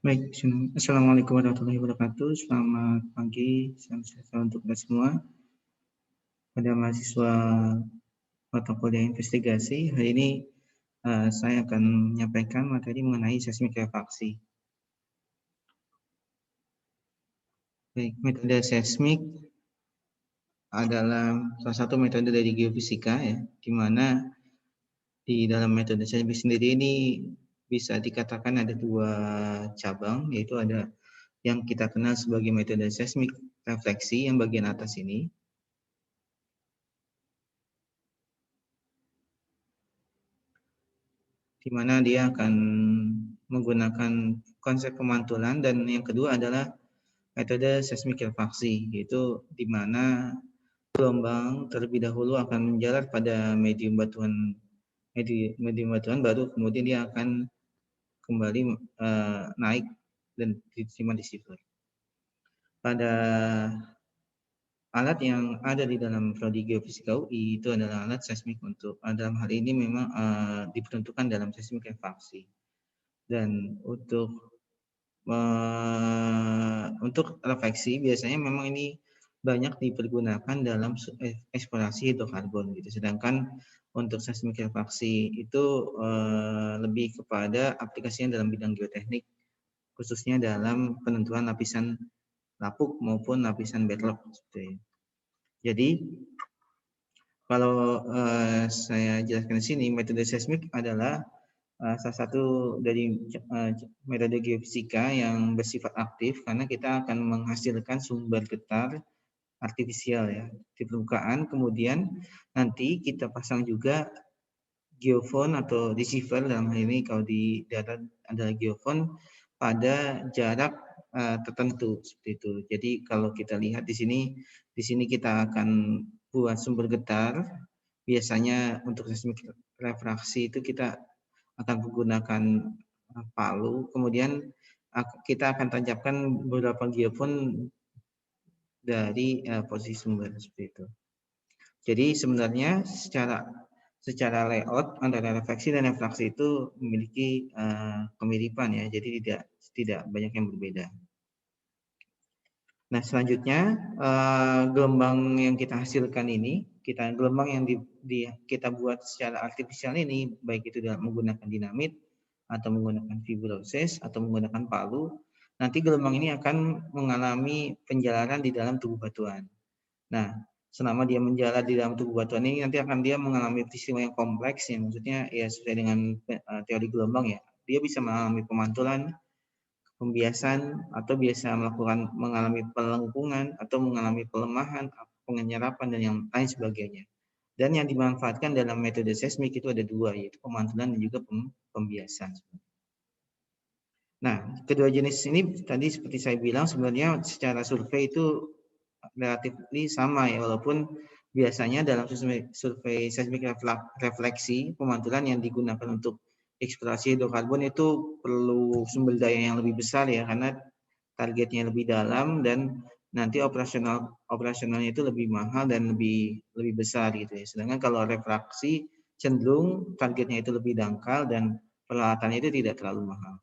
Baik, Assalamualaikum warahmatullahi wabarakatuh. Selamat pagi, salam sejahtera untuk kita semua. Pada mahasiswa mata kuliah investigasi, hari ini saya akan menyampaikan materi mengenai seismik refaksi. Baik, metode seismik adalah salah satu metode dari geofisika, ya, di mana di dalam metode seismik sendiri ini bisa dikatakan ada dua cabang, yaitu ada yang kita kenal sebagai metode seismik refleksi yang bagian atas ini, di mana dia akan menggunakan konsep pemantulan, dan yang kedua adalah metode seismik refaksi, yaitu di mana gelombang terlebih dahulu akan menjalar pada medium batuan, baru kemudian dia akan kembali naik dan disimpan di sifar. Pada alat yang ada di dalam prodi geofisika UI itu adalah alat seismik untuk dalam hal ini memang diperuntukkan dalam seismik refaksi. Dan untuk refleksi biasanya memang ini banyak dipergunakan dalam eksplorasi hidrokarbon gitu. Sedangkan untuk seismik refaksi itu lebih kepada aplikasinya dalam bidang geoteknik, khususnya dalam penentuan lapisan lapuk maupun lapisan bedrock seperti itu. Jadi kalau saya jelaskan di sini, metode seismik adalah salah satu dari metode geofisika yang bersifat aktif, karena kita akan menghasilkan sumber getar artifisial, ya, di permukaan. Kemudian nanti kita pasang juga geofon atau receiver, dalam hal ini kalau di darat adalah geofon, pada jarak tertentu seperti itu. Jadi kalau kita lihat di sini kita akan buat sumber getar. Biasanya untuk seismik refraksi itu kita akan menggunakan palu, kemudian kita akan tancapkan beberapa geofon dari posisi sumber seperti itu. Jadi sebenarnya secara layout antara refleksi dan refraksi itu memiliki kemiripan, ya. Jadi tidak banyak yang berbeda. Nah, selanjutnya gelombang yang kita hasilkan ini, gelombang yang kita buat secara artifisial ini, baik itu menggunakan dinamit atau menggunakan fibroses atau menggunakan palu, nanti gelombang ini akan mengalami penjalaran di dalam tubuh batuan. Nah, selama dia menjalar di dalam tubuh batuan ini, nanti akan dia mengalami peristiwa yang kompleks, ya, maksudnya ya sesuai dengan teori gelombang, ya. Dia bisa mengalami pemantulan, pembiasan, atau biasa mengalami pelengkungan atau mengalami pelemahan, penyerapan, dan yang lain sebagainya. Dan yang dimanfaatkan dalam metode seismik itu ada dua, yaitu pemantulan dan juga pembiasan. Nah, kedua jenis ini tadi seperti saya bilang sebenarnya secara survei itu relatif sama, ya, walaupun biasanya dalam survei seismik refleksi pemantulan yang digunakan untuk eksplorasi hidrokarbon itu perlu sumber daya yang lebih besar, ya, karena targetnya lebih dalam dan nanti operasionalnya itu lebih mahal dan lebih besar gitu, ya. Sedangkan kalau refraksi cenderung targetnya itu lebih dangkal dan peralatannya itu tidak terlalu mahal.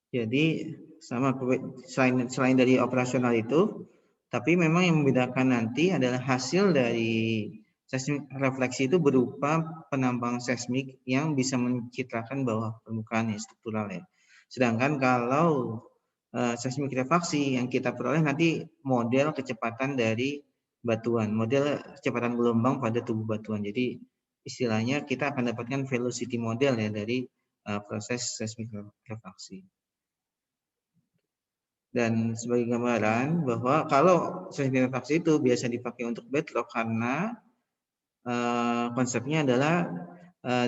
Jadi selain dari operasional itu, tapi memang yang membedakan nanti adalah hasil dari seismik refleksi itu berupa penambangan seismik yang bisa mencitrakan bawah permukaan, ya, struktural, ya. Sedangkan kalau seismik refraksi yang kita peroleh nanti model kecepatan dari batuan, model kecepatan gelombang pada tubuh batuan. Jadi istilahnya kita akan dapatkan velocity model, ya, dari proses seismik refraksi. Dan sebagai gambaran bahwa kalau seismik refraksi itu biasa dipakai untuk bedrock karena konsepnya adalah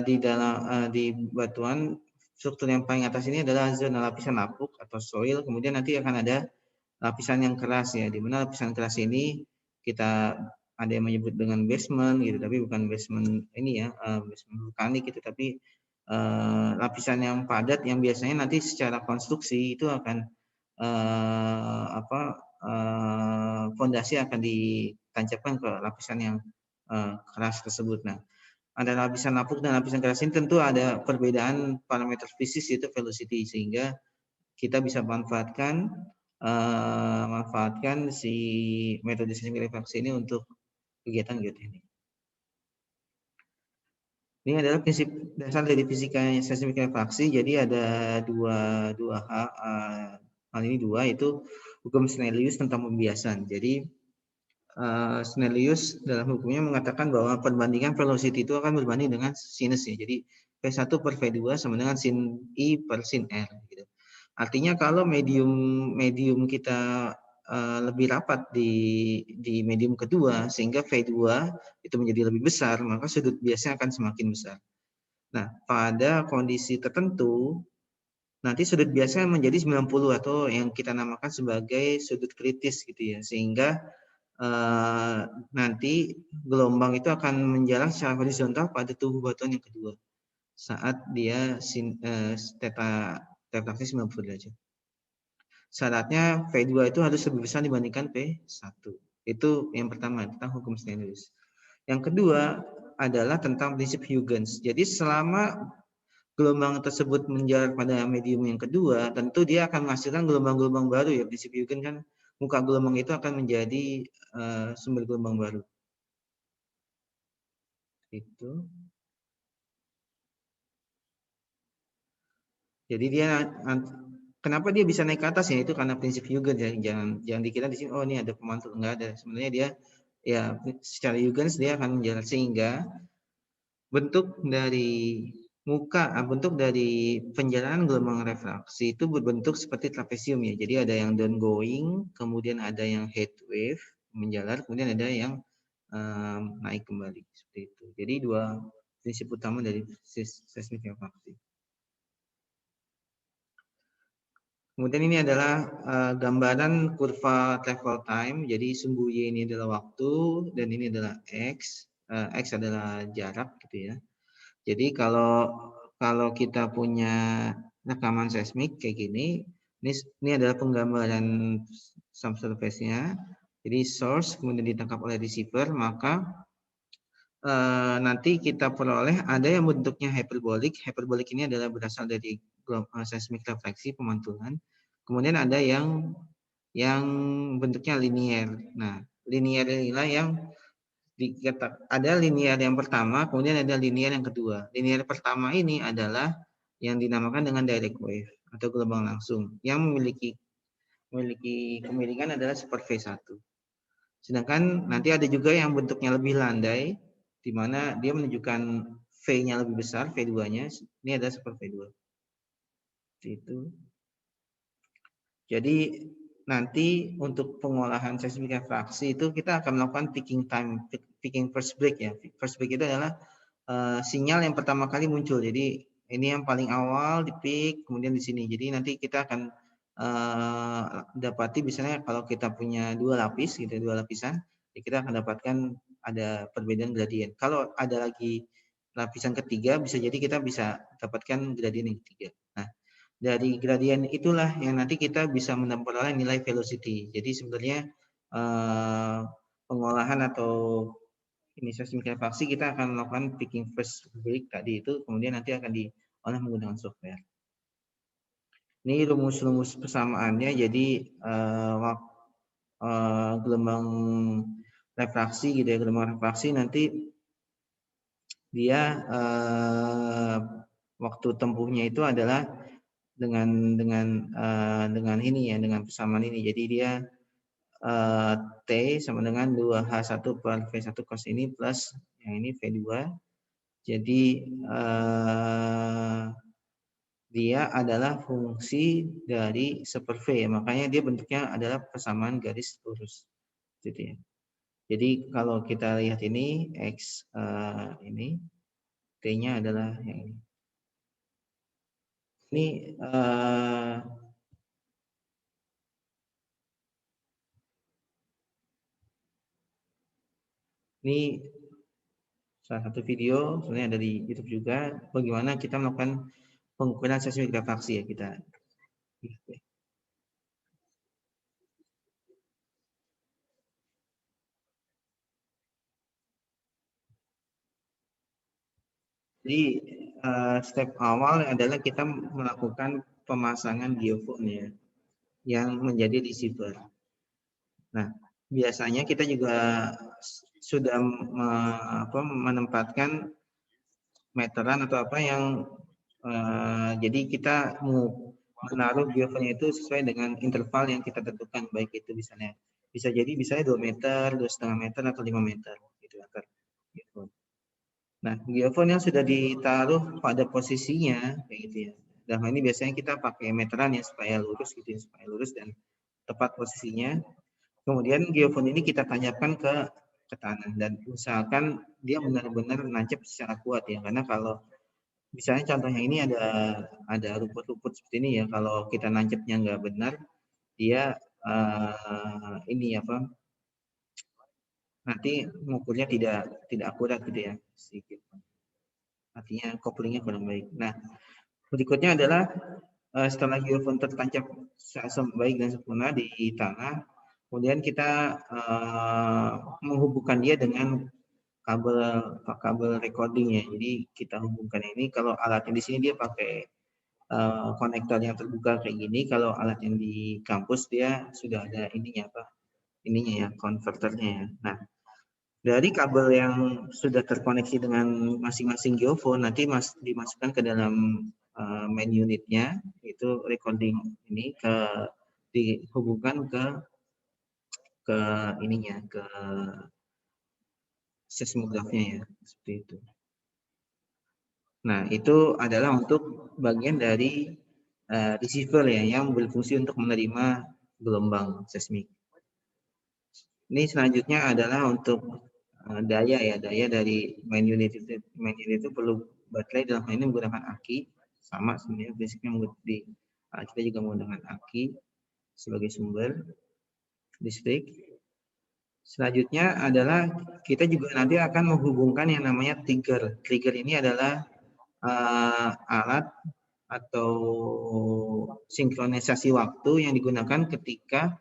di batuan, struktur yang paling atas ini adalah zona lapisan lapuk atau soil, kemudian nanti akan ada lapisan yang keras, ya, di mana lapisan keras ini kita ada yang menyebut dengan basement gitu, tapi bukan basement ini, ya, basement vulkanik gitu, tapi lapisan yang padat yang biasanya nanti secara konstruksi itu akan fondasi akan ditancapkan ke lapisan yang keras tersebut. Nah, Antara lapisan lapuk dan lapisan keras ini tentu ada perbedaan parameter fisik yaitu velocity, sehingga kita bisa manfaatkan si metode seismik refraksi ini untuk kegiatan geoteknik. Ini adalah prinsip dasar dari fisika seismik refraksi. Jadi ada dua hal ini yaitu hukum Snellius tentang pembiasan. Jadi Snellius dalam hukumnya mengatakan bahwa perbandingan velocity itu akan berbanding dengan sinusnya. Jadi V1 per V2 sama dengan sin I per sin R. Gitu. Artinya kalau medium kita lebih rapat di medium kedua, sehingga V2 itu menjadi lebih besar, maka sudut biasnya akan semakin besar. Nah, pada kondisi tertentu, nanti sudut biasnya menjadi 90 atau yang kita namakan sebagai sudut kritis gitu ya, sehingga nanti gelombang itu akan menjalan secara horizontal pada tubuh batuan yang kedua saat dia theta refraksi 90 derajat. Syaratnya V2 itu harus lebih besar dibandingkan V1. Itu yang pertama tentang hukum Snellius. Yang kedua adalah tentang prinsip Huygens. Jadi selama gelombang tersebut menjalar pada medium yang kedua, tentu dia akan menghasilkan gelombang-gelombang baru ya. Prinsip Huygens kan muka gelombang itu akan menjadi sumber gelombang baru. Itu. Jadi dia kenapa dia bisa naik ke atas ya, itu karena prinsip Huygens ya. Jangan dikira di sini oh ini ada pemantul, enggak ada. Sebenarnya dia ya secara Huygens dia akan menjalar, sehingga bentuk dari penjalanan gelombang refraksi itu berbentuk seperti trapesium ya. Jadi ada yang downgoing, kemudian ada yang head wave menjalar, kemudian ada yang naik kembali seperti itu. Jadi dua prinsip utama dari seismik refraksi. Kemudian ini adalah gambaran kurva travel time. Jadi sumbu Y ini adalah waktu dan ini adalah X. X adalah jarak gitu ya. Jadi kalau kita punya rekaman seismik kayak gini, ini adalah penggambaran subsurface-nya. Jadi source kemudian ditangkap oleh receiver, maka nanti kita peroleh ada yang bentuknya hyperbolik. Hyperbolik ini adalah berasal dari seismik refleksi pemantulan. Kemudian ada yang bentuknya linier. Nah, linier inilah yang ada linier yang pertama, kemudian ada linier yang kedua. Linier pertama ini adalah yang dinamakan dengan direct wave atau gelombang langsung, yang memiliki kemiringan adalah seperti V1. Sedangkan nanti ada juga yang bentuknya lebih landai, di mana dia menunjukkan V-nya lebih besar, V2-nya. Ini adalah seperti V2. Itu. Jadi nanti untuk pengolahan seismik refraksi itu kita akan melakukan picking first break ya. First break itu adalah sinyal yang pertama kali muncul. Jadi ini yang paling awal di pick, kemudian di sini. Jadi nanti kita akan dapati misalnya kalau kita punya dua lapisan, ya kita akan dapatkan ada perbedaan gradien. Kalau ada lagi lapisan ketiga, bisa jadi kita bisa dapatkan gradien yang ketiga. Nah, dari gradien itulah yang nanti kita bisa memperoleh nilai velocity. Jadi sebenarnya pengolahan atau ini seismik refraksi kita akan melakukan picking first break tadi itu, kemudian nanti akan diolah menggunakan software. Ini rumus-rumus persamaannya. Jadi gelombang refraksi gitu ya, gelombang refraksi nanti dia waktu tempuhnya itu adalah dengan ini ya, dengan persamaan ini. Jadi dia T sama dengan 2H1 per V1 cos ini plus yang ini V2. Jadi dia adalah fungsi dari super V, makanya dia bentuknya adalah persamaan garis lurus. Gitu ya. Jadi kalau kita lihat ini X ini T-nya adalah yang ini. Ini salah satu video sebenarnya ada di YouTube juga, bagaimana kita melakukan pengukuran seismik refraksi ya kita. Jadi step awal adalah kita melakukan pemasangan geofone ya, yang menjadi receiver. Nah, biasanya kita juga sudah menempatkan meteran atau apa yang jadi kita menaruh geofone itu sesuai dengan interval yang kita tentukan, baik itu misalnya bisa jadi misalnya 2 meter, 2,5 meter atau 5 meter gitu kan. Nah, geofone yang sudah ditaruh pada posisinya kayak gitu ya. Dan ini biasanya kita pakai meteran ya supaya lurus gitu ya, supaya lurus dan tepat posisinya. Kemudian geofone ini kita tancapkan ke tanah dan usahakan dia benar-benar nancap secara kuat ya, karena kalau misalnya contohnya ini ada rumput-rumput seperti ini ya, kalau kita nancapnya nggak benar, dia ini apa? Nanti mengukurnya tidak akurat gitu ya, sedikit. Artinya couplingnya kurang baik. Nah, berikutnya adalah setelah geofone tertancap baik dan sempurna di tanah, kemudian kita menghubungkan dia dengan kabel recording ya. Jadi kita hubungkan ini, kalau alatnya di sini dia pakai konektor yang terbuka kayak gini. Kalau alat yang di kampus dia sudah ada ininya apa? Ininya ya, konverternya ya. Nah, dari kabel yang sudah terkoneksi dengan masing-masing geofone nanti dimasukkan ke dalam main unitnya, itu recording ini dihubungkan ke ininya, ke seismografnya ya, seperti itu. Nah, itu adalah untuk bagian dari receiver ya, yang berfungsi untuk menerima gelombang seismik. Ini selanjutnya adalah untuk daya ya, daya dari main unit itu. Main unit itu perlu baterai, dalam hal ini menggunakan aki, sama sebenarnya prinsipnya kita juga menggunakan aki sebagai sumber listrik. Selanjutnya adalah kita juga nanti akan menghubungkan yang namanya trigger. Trigger ini adalah alat atau sinkronisasi waktu yang digunakan ketika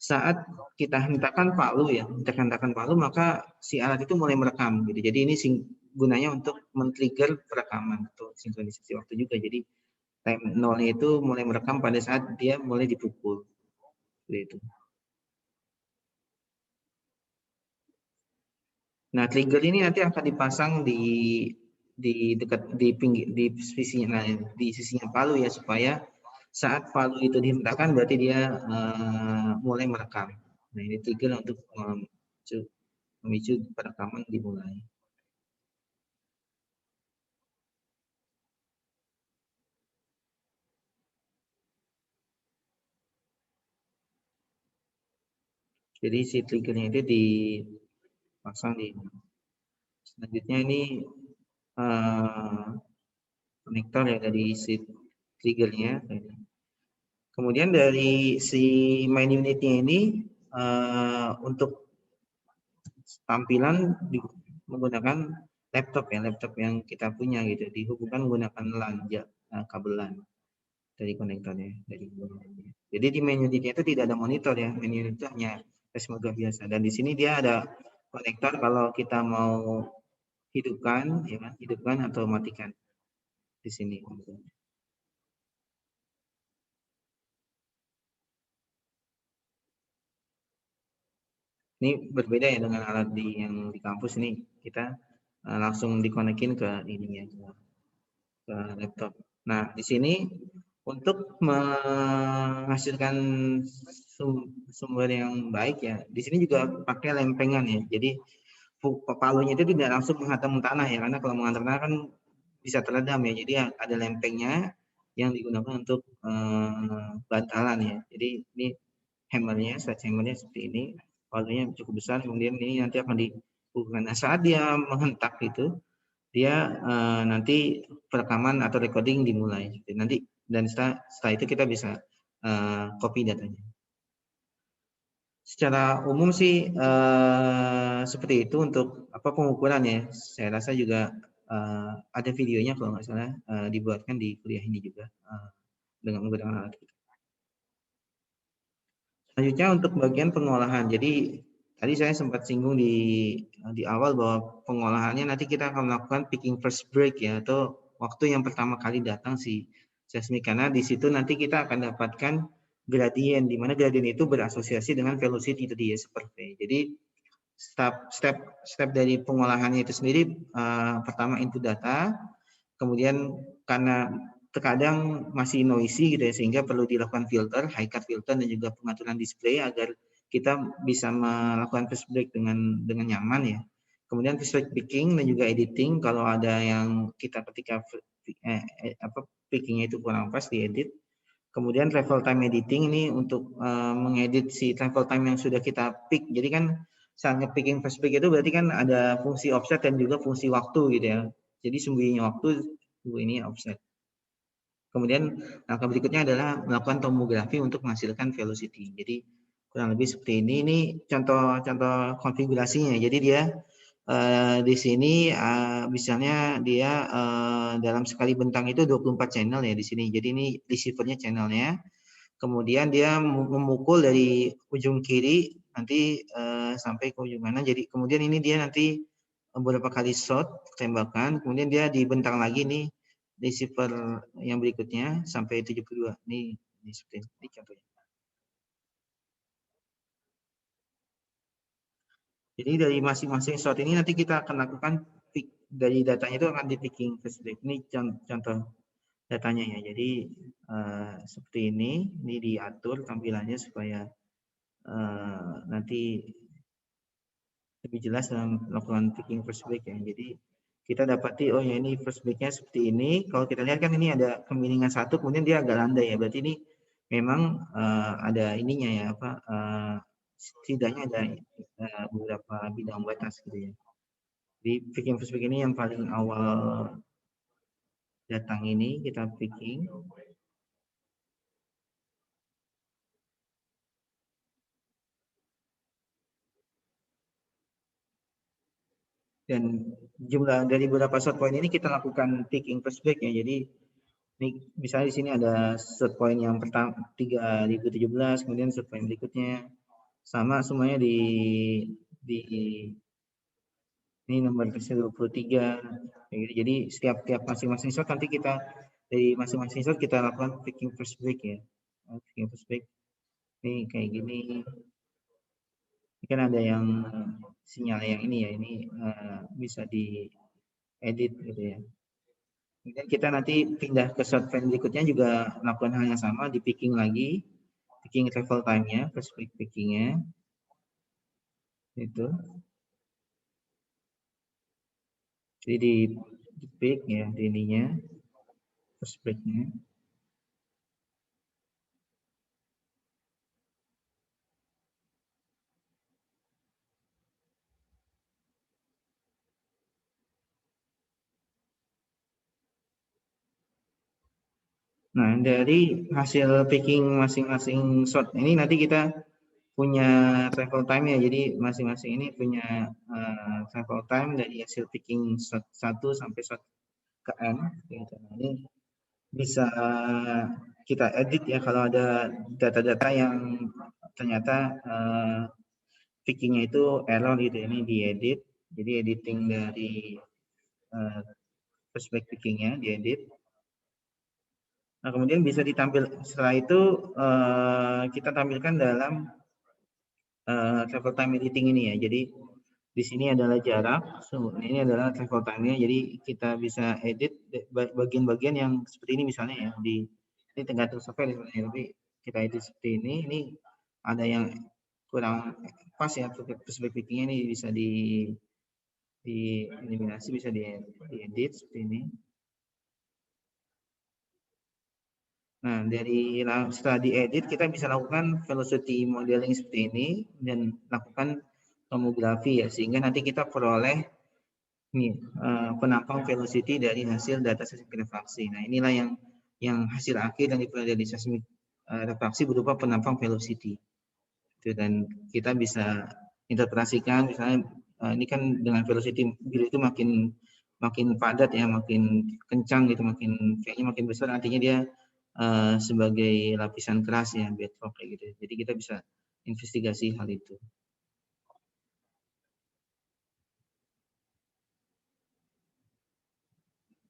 saat kita hentakan palu ya, hentakan palu, maka si alat itu mulai merekam gitu. Jadi ini gunanya untuk men-trigger perekaman atau sinkronisasi waktu juga. Jadi time nolnya itu mulai merekam pada saat dia mulai dipukul. Gitu. Nah, trigger ini nanti akan dipasang di dekat di sisinya, nah, di sisinya palu ya, supaya saat palu itu dihentakkan berarti dia mulai merekam. Nah, ini trigger untuk memicu perekaman dimulai. Jadi si triggernya itu dipasang di. Selanjutnya ini konektor ya dari si triggernya. Kemudian dari si main unitnya ini untuk tampilan menggunakan laptop ya, laptop yang kita punya gitu, dihubungkan menggunakan LAN, kabel LAN dari konektornya. Jadi di main unitnya itu tidak ada monitor ya, main unit itu hanya seismograf biasa. Dan di sini dia ada konektor kalau kita mau hidupkan, ya kan, hidupkan atau matikan di sini. Ini berbeda ya dengan alat yang di kampus ini, kita langsung dikonekin ke ininya, ke laptop. Nah, di sini untuk menghasilkan sumber yang baik ya, di sini juga pakai lempengan ya. Jadi palunya itu tidak langsung menghantam tanah ya, karena kalau menghantam tanah kan bisa teredam ya. Jadi ada lempengnya yang digunakan untuk bantalan ya. Jadi ini hammernya, sledgehammernya seperti ini, palunya cukup besar, kemudian ini nanti akan dihubungkan. Nah, saat dia menghentak itu, dia nanti perekaman atau recording dimulai. Nanti dan setelah itu kita bisa copy datanya. Secara umum sih seperti itu untuk pengukurannya. Saya rasa juga ada videonya kalau nggak salah dibuatkan di kuliah ini juga dengan menggunakan alat itu. Selanjutnya untuk bagian pengolahan. Jadi tadi saya sempat singgung di awal bahwa pengolahannya nanti kita akan melakukan picking first break ya, atau waktu yang pertama kali datang si seismik, karena di situ nanti kita akan dapatkan gradien, di mana gradien itu berasosiasi dengan velocity tadi ya, super V. Jadi step dari pengolahannya itu sendiri, pertama input data, kemudian karena terkadang masih noisy gitu ya, sehingga perlu dilakukan filter, high cut filter, dan juga pengaturan display agar kita bisa melakukan first break dengan nyaman ya. Kemudian first break picking dan juga editing, kalau ada yang kita ketika pickingnya itu kurang pas, diedit. Kemudian travel time editing ini untuk mengedit si travel time yang sudah kita pick. Jadi kan saat nge-picking first pick itu berarti kan ada fungsi offset dan juga fungsi waktu gitu ya. Jadi sembunyinya waktu, ini offset. Kemudian langkah berikutnya adalah melakukan tomografi untuk menghasilkan velocity. Jadi kurang lebih seperti ini. Ini contoh konfigurasinya. Jadi dia di sini misalnya dia dalam sekali bentang itu 24 channel ya di sini. Jadi ini receivernya channelnya. Kemudian dia memukul dari ujung kiri nanti sampai ke ujung kanan. Jadi kemudian ini dia nanti beberapa kali shot tembakan. Kemudian dia dibentang lagi nih receiver yang berikutnya sampai 72. Ini seperti ini contohnya. Jadi dari masing-masing shot ini nanti kita akan lakukan pick, dari datanya itu akan di picking first break. Ini contoh datanya ya. Jadi seperti ini diatur tampilannya supaya nanti lebih jelas dalam melakukan picking first break ya. Jadi kita dapati oh ya ini first breaknya seperti ini. Kalau kita lihat kan ini ada kemiringan satu, kemudian dia agak landai ya. Berarti ini memang ada ininya ya, apa setidaknya ada beberapa bidang batas gitu ya. Di picking first break ini yang paling awal datang ini kita picking. Dan jumlah dari beberapa shot point ini kita lakukan picking first break ya. Jadi ini misalnya di sini ada shot point yang pertama 3017, kemudian shot point berikutnya sama semuanya di ini nomor 23. Jadi setiap masing-masing shot nanti kita dari masing-masing shot kita lakukan picking first break ya. Picking first break ini kayak gini. Ini kan ada yang sinyal yang ini ya, ini bisa diedit gitu ya. Kemudian kita nanti pindah ke shot frame berikutnya juga melakukan hal yang sama, di picking lagi, picking travel time-nya, first break pickingnya itu. Jadi di pick ya, di ininya, first break-nya. Nah, dari hasil picking masing-masing shot ini nanti kita punya travel time ya. Jadi masing-masing ini punya travel time dari hasil picking shot 1 sampai shot ke N. Gitu. Nah, ini bisa kita edit ya kalau ada data-data yang ternyata pickingnya itu error gitu. Ini diedit. Jadi editing dari perspektif pickingnya diedit. Nah, kemudian bisa ditampil setelah itu kita tampilkan dalam travel time editing ini ya. Jadi di sini adalah jarak, ini adalah travel time-nya. Jadi kita bisa edit bagian-bagian yang seperti ini misalnya ya. Ini tergantung software sebenarnya, tapi kita edit seperti ini. Ini ada yang kurang pas ya, perspektif pickingnya ini bisa dieliminasi, bisa diedit seperti ini. Nah, setelah diedit kita bisa lakukan velocity modeling seperti ini dan lakukan tomografi ya, sehingga nanti kita peroleh penampang velocity dari hasil data seismik refraksi. Nah, inilah yang hasil akhir yang diperoleh dari seismik refraksi berupa penampang velocity. Dan kita bisa interpretasikan misalnya ini kan dengan velocity biru itu makin padat ya, makin kencang gitu, kayaknya makin besar, artinya dia sebagai lapisan keras ya, bedrock kayak gitu. Jadi kita bisa investigasi hal itu.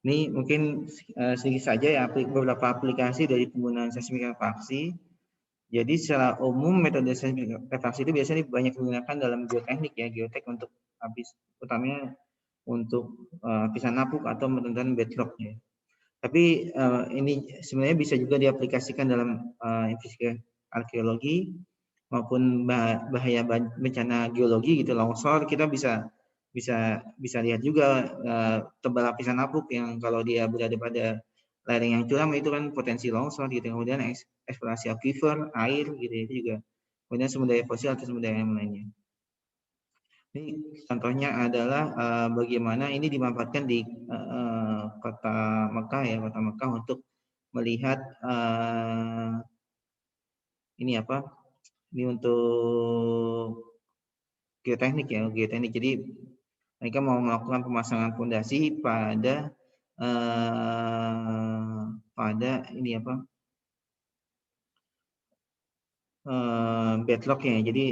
Ini mungkin sedikit saja ya beberapa aplikasi dari penggunaan seismik refaksi. Jadi secara umum metode seismik refaksi itu biasanya banyak digunakan dalam geoteknik ya, geotek untuk utamanya untuk lapisan apuk atau menentukan bedrock ya. Tapi ini sebenarnya bisa juga diaplikasikan dalam investigasi arkeologi maupun bahaya bencana geologi gitu, longsor. Kita bisa lihat juga tebal lapisan apuk yang kalau dia berada pada lereng yang curam itu kan potensi longsor gitu. Kemudian eksplorasi aquifer, air gitu itu juga. Kemudian sumber daya fosil atau sumber daya yang lainnya. Ini contohnya adalah bagaimana ini dimanfaatkan di kota Mekah ya, kota Mekah untuk melihat ini apa? Ini untuk geoteknik ya, geoteknik. Jadi mereka mau melakukan pemasangan fondasi pada ini apa? Bedrocknya. Jadi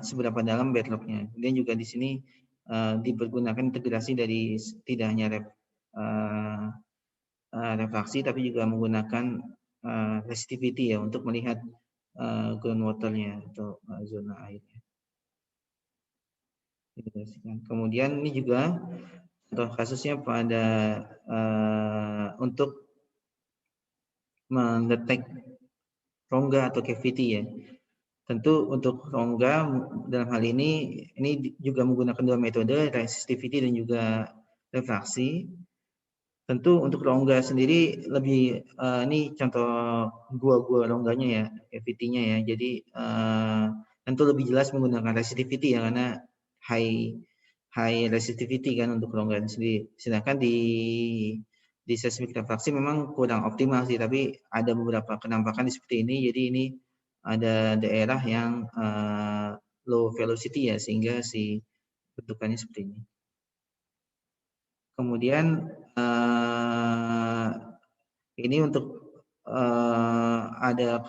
seberapa dalam bedrocknya. Dan juga di sini dipergunakan integrasi dari tidak hanya refraksi tapi juga menggunakan resistivity ya untuk melihat groundwaternya atau zona airnya. Kemudian ini juga contoh kasusnya pada untuk mendetek rongga atau cavity ya. Tentu untuk rongga dalam hal ini juga menggunakan dua metode, resistivity dan juga refraksi. Tentu untuk rongga sendiri lebih ini contoh gua rongganya ya, cavity-nya ya. Jadi tentu lebih jelas menggunakan resistivity ya karena high resistivity kan untuk rongga sendiri. Sedangkan di seismik refraksi memang kurang optimal sih, tapi ada beberapa penampakan seperti ini. Jadi ini ada daerah yang low velocity ya sehingga si bentukannya seperti ini. Kemudian ini untuk ada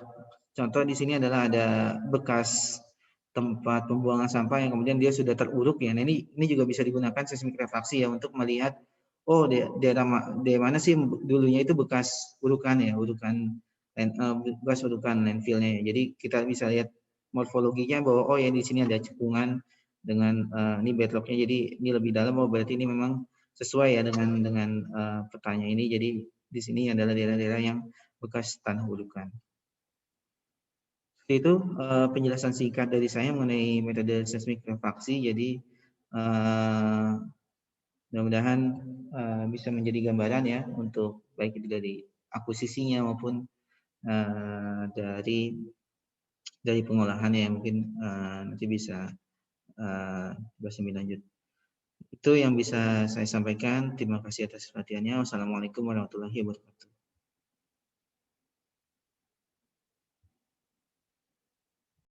contoh di sini adalah ada bekas tempat pembuangan sampah yang kemudian dia sudah teruruk ya. Nah, ini juga bisa digunakan seismik refraksi ya untuk melihat daerah mana sih dulunya itu bekas urukan ya, bekas urukan landfillnya. Jadi kita bisa lihat morfologinya bahwa ya di sini ada cekungan dengan ini bedrocknya. Jadi ini lebih dalam, berarti ini memang sesuai ya dengan petanya ini. Jadi di sini adalah daerah-daerah yang bekas tanah urukan. Itu penjelasan singkat dari saya mengenai metode seismik refaksi. Jadi mudah-mudahan bisa menjadi gambaran ya untuk baik itu dari akuisisinya maupun dari pengolahannya yang mungkin nanti bisa lebih lanjut. Itu yang bisa saya sampaikan. Terima kasih atas perhatiannya. Wassalamualaikum warahmatullahi wabarakatuh.